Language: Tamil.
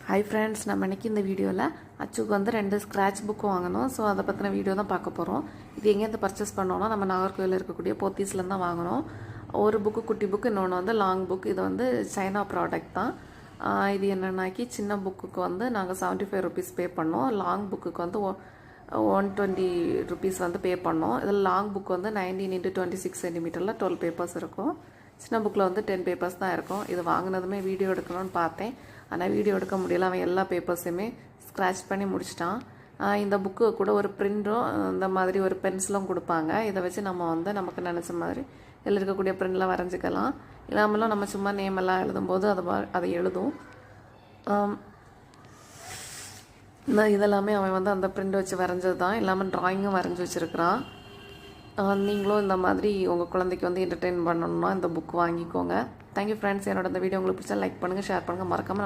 ஹாய் ஃப்ரெண்ட்ஸ், நம்ம இன்றைக்கி இந்த வீடியோவில் அச்சுக்கு வந்து 2 ஸ்க்ராட்ச் புக் வாங்கணும். ஸோ அதை பற்றின வீடியோ தான் பார்க்க போகிறோம். இது எங்கேருந்து பர்ச்சேஸ் பண்ணோன்னா நம்ம நாகர்கோவிலில் இருக்கக்கூடிய போத்தீஸ்லேருந்து தான் வாங்கினோம். ஒரு புக்கு குட்டி புக்கு, இன்னொன்று வந்து லாங் புக். இது வந்து சைனா ப்ராடக்ட் தான். இது என்னென்னாக்கி சின்ன புக்குக்கு வந்து நாங்கள் 75 ருபீஸ் பே பண்ணோம். லாங் புக்குக்கு வந்து 120 ருபீஸ் வந்து பே பண்ணோம். இதில் லாங் புக் வந்து 19 x 26 சென்டிமீட்டரில் 12 பேப்பர்ஸ் இருக்கும். சின்ன புக்கில் வந்து 10 பேப்பர்ஸ் தான் இருக்கும். இது வாங்கினதுமே வீடியோ எடுக்கணும்னு பார்த்தேன், ஆனால் வீடியோ எடுக்க முடியல. அவன் எல்லா பேப்பர்ஸையுமே ஸ்க்ராட்ச் பண்ணி முடிச்சிட்டான். இந்த புக்கு கூட ஒரு பிரிண்டும் இந்த மாதிரி ஒரு பென்சிலும் கொடுப்பாங்க. இதை வச்சு நம்ம வந்து நமக்கு நினச்ச மாதிரி இதில் இருக்கக்கூடிய பிரிண்ட்லாம் வரைஞ்சிக்கலாம். இல்லாமலும் நம்ம சும்மா நேம் எல்லாம் எழுதும்போது அதை எழுதும். இதெல்லாமே அவன் வந்து அந்த பிரிண்ட் வச்சு வரைஞ்சது தான். இல்லாமல் ட்ராயிங்கும் வரைஞ்சி வச்சுருக்கிறான். நீங்களும் இந்த மாதிரி உங்கள் குழந்தைக்கு வந்து என்டர்டெயின் பண்ணணும்னா இந்த புக் வாங்கிக்கோங்க. Thank you friends. என்னோட இந்த வீடியோ உங்களுக்கு பிடிச்சா லைக் பண்ணுங்கள், ஷேர் பண்ணுங்கள், மறக்காமல்